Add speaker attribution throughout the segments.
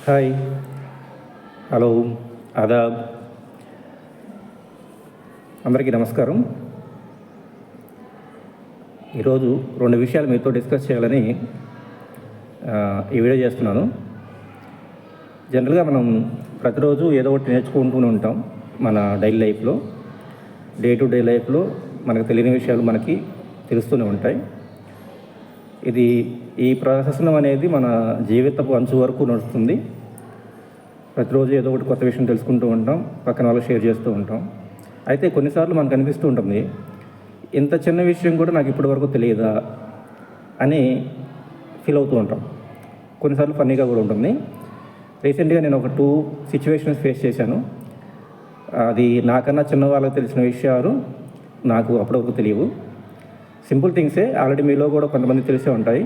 Speaker 1: Hi, hello, Aadab, అందరికీ నమస్కారం. ఈరోజు రెండు విషయాలు మీతో డిస్కస్ చేయాలని ఈ వీడియో చేస్తున్నాను. జనరల్గా మనం ప్రతిరోజు ఏదో ఒకటి నేర్చుకుంటూనే ఉంటాం. మన డైలీ లైఫ్లో, డే టు డే లైఫ్లో మనకు తెలియని విషయాలు మనకి తెలుస్తూనే ఉంటాయి. ఈ ప్రాసెస్ అనేది మన జీవితపు అంచు వరకు నడుస్తుంది. ప్రతిరోజు ఏదో ఒకటి కొత్త విషయం తెలుసుకుంటూ ఉంటాం, పక్కన వాళ్ళకి షేర్ చేస్తూ ఉంటాం. అయితే కొన్నిసార్లు మనకు అనిపిస్తూ ఉంటుంది, ఇంత చిన్న విషయం కూడా నాకు ఇప్పటి వరకు తెలియదా అని ఫీల్ అవుతూ ఉంటాం. కొన్నిసార్లు ఫన్నీగా కూడా ఉంటుంది. రీసెంట్గా నేను ఒక 2 సిచ్యువేషన్స్ ఫేస్ చేశాను. అది నాకన్నా చిన్న వాళ్ళకి తెలిసిన విషయాలు నాకు అప్పటివరకు తెలియవు. సింపుల్ థింగ్సే. ఆల్రెడీ మీలో కూడా కొంతమంది తెలిసే ఉంటాయి,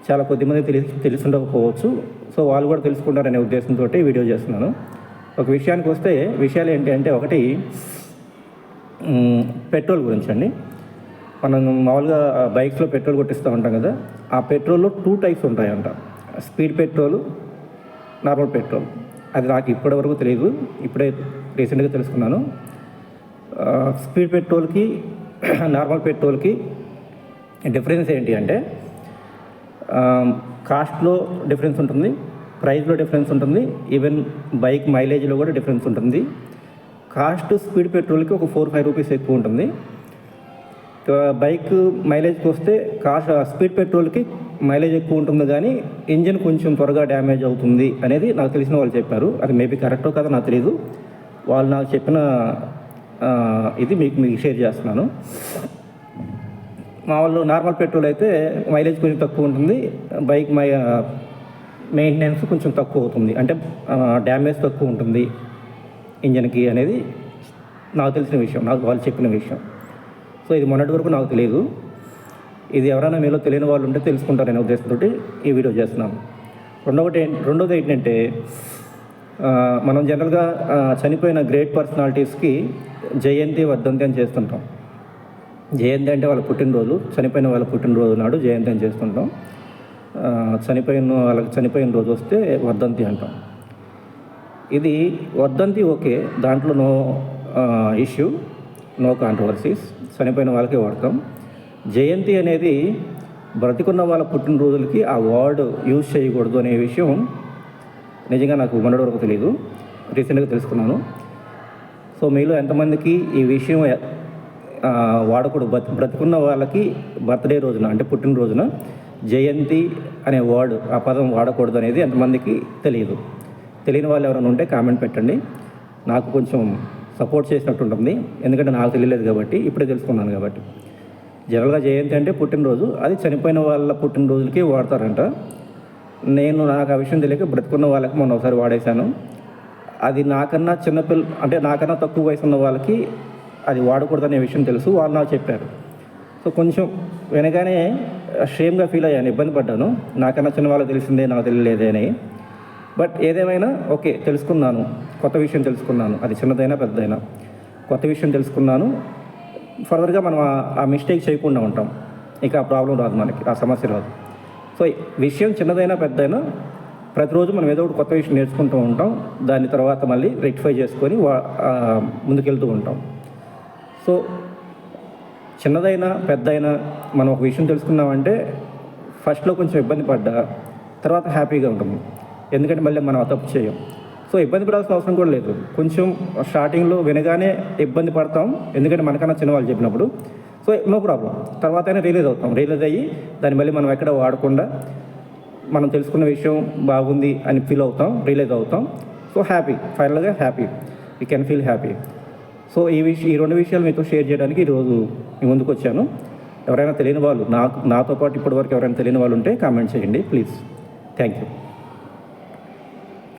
Speaker 1: చాలా కొద్దిమంది తెలిసి ఉండకపోవచ్చు. సో వాళ్ళు కూడా తెలుసుకుంటారనే ఉద్దేశంతో వీడియో చేస్తున్నాను. ఒక విషయానికి వస్తే, విషయాలు ఏంటి అంటే, ఒకటి పెట్రోల్ గురించి అండి. మనం మామూలుగా బైక్స్లో పెట్రోల్ కొట్టిస్తూ ఉంటాం కదా, ఆ పెట్రోల్లో 2 టైప్స్ ఉంటాయంట. Speed petrol, normal petrol. అది నాకు ఇప్పటివరకు తెలియదు, ఇప్పుడే రీసెంట్గా తెలుసుకున్నాను. స్పీడ్ పెట్రోల్కి నార్మల్ పెట్రోల్కి డిఫరెన్స్ ఏంటి అంటే, కాస్ట్లో డిఫరెన్స్ ఉంటుంది, ప్రైస్లో డిఫరెన్స్ ఉంటుంది, ఈవెన్ బైక్ మైలేజ్లో కూడా డిఫరెన్స్ ఉంటుంది. కాస్ట్ స్పీడ్ పెట్రోల్కి ఒక 4-5 రూపీస్ ఎక్కువ ఉంటుంది. బైక్ మైలేజ్కి వస్తే స్పీడ్ పెట్రోల్కి మైలేజ్ ఎక్కువ ఉంటుంది, కానీ ఇంజిన్ కొంచెం త్వరగా డ్యామేజ్ అవుతుంది అనేది నాకు తెలిసిన వాళ్ళు చెప్పారు. అది మేబీ కరెక్టో కదా నాకు తెలియదు. వాళ్ళు నాకు చెప్పిన ఇది మీకు షేర్ చేస్తున్నాను. మామూలు నార్మల్ పెట్రోల్ అయితే మైలేజ్ కొంచెం తక్కువ ఉంటుంది, బైక్ మెయింటెనెన్స్ కొంచెం తక్కువ అవుతుంది, అంటే డ్యామేజ్ తక్కువ ఉంటుంది ఇంజన్కి అనేది నాకు తెలిసిన విషయం, నాకు వాళ్ళు చెప్పిన విషయం. సో ఇది మొన్నటి వరకు నాకు తెలియదు. ఇది ఎవరైనా మీలో తెలియని వాళ్ళు ఉంటే తెలుసుకుంటారనే ఉద్దేశంతో ఈ వీడియో చేస్తున్నాను. రెండోది ఏంటంటే, మనం జనరల్గా చనిపోయిన గ్రేట్ పర్సనాలిటీస్కి జయంతి, వర్ధంతి అని చేస్తుంటాం. జయంతి అంటే వాళ్ళ పుట్టినరోజు, చనిపోయిన వాళ్ళ పుట్టినరోజు నాడు జయంతి అని చేస్తుంటాం. వాళ్ళకి చనిపోయిన రోజు వస్తే వర్ధంతి అంటాం. ఇది వర్ధంతి ఓకే, దాంట్లో నో ఇష్యూ, నో కాంట్రవర్సీస్, చనిపోయిన వాళ్ళకే వాడతాం. జయంతి అనేది బ్రతికున్న వాళ్ళ పుట్టినరోజులకి ఆ వర్డ్ యూజ్ చేయకూడదు అనే విషయం నిజంగా నాకు మొన్నటి వరకు తెలియదు, రీసెంట్గా తెలుసుకున్నాను. సో మీలో ఎంతమందికి ఈ విషయం వాడకూడదు, బ్రతికున్న వాళ్ళకి బర్త్డే రోజున, అంటే పుట్టినరోజున జయంతి అనే వర్డ్, ఆ పదం వాడకూడదు అనేది ఎంతమందికి తెలియదు? తెలియని వాళ్ళు ఎవరైనా ఉంటే కామెంట్ పెట్టండి, నాకు కొంచెం సపోర్ట్ చేసినట్టు ఉంటుంది. ఎందుకంటే నాకు తెలియలేదు కాబట్టి, ఇప్పుడే తెలుసుకున్నాను కాబట్టి. జనరల్గా జయంతి అంటే పుట్టినరోజు, అది చనిపోయిన వాళ్ళ పుట్టినరోజులకి వాడతారంట. నాకు ఆ విషయం తెలియక బ్రతుకున్న వాళ్ళకి మొన్న ఒకసారి వాడేశాను. అది నాకన్నా అంటే నాకన్నా తక్కువ వయసు ఉన్న వాళ్ళకి అది వాడకూడదనే విషయం తెలుసు, వాళ్ళు నాకు చెప్పారు. సో కొంచెం వినగానే షేమ్గా ఫీల్ అయ్యాను, ఇబ్బంది పడ్డాను. నాకన్నా చిన్న వాళ్ళకి తెలిసిందే, నాకు తెలియలేదే అని. బట్ ఏదేమైనా ఓకే, తెలుసుకున్నాను, కొత్త విషయం తెలుసుకున్నాను. అది చిన్నదైనా పెద్దదైనా కొత్త విషయం తెలుసుకున్నాను. ఫర్దర్గా మనం ఆ మిస్టేక్ చేయకుండా ఉంటాం, ఇక ఆ ప్రాబ్లం రాదు, మనకి ఆ సమస్య రాదు. సో విషయం చిన్నదైనా పెద్దదైనా ప్రతిరోజు మనం ఏదో ఒకటి కొత్త విషయం నేర్చుకుంటూ ఉంటాం. దాని తర్వాత మళ్ళీ రెక్టిఫై చేసుకొని ముందుకెళ్తూ ఉంటాం. సో చిన్నదైనా పెద్దయినా మనం ఒక విషయం తెలుసుకున్నామంటే ఫస్ట్లో కొంచెం ఇబ్బంది పడ్డా తర్వాత హ్యాపీగా ఉంటుంది, ఎందుకంటే మళ్ళీ మనం ఆ తప్పు చేయం. సో ఇబ్బంది పడాల్సిన అవసరం కూడా లేదు. కొంచెం స్టార్టింగ్లో వినగానే ఇబ్బంది పడతాం, ఎందుకంటే మనకన్నా చిన్నవాళ్ళు చెప్పినప్పుడు. సో నో ప్రాబ్లం, తర్వాత అయినా రియలైజ్ అయ్యి దాన్ని మళ్ళీ మనం ఎక్కడ వాడకుండా మనం తెలుసుకున్న విషయం బాగుంది అని రియలైజ్ అవుతాం. సో హ్యాపీ, ఫైనల్గా happy, we can feel happy. So ఈ 2 విషయాలు మీతో షేర్ చేయడానికి ఈరోజు మీ ముందుకు వచ్చాను. ఎవరైనా తెలియని వాళ్ళు, నాతో పాటు ఇప్పటివరకు ఎవరైనా తెలియని వాళ్ళు ఉంటే కామెంట్ చేయండి ప్లీజ్. Thank you.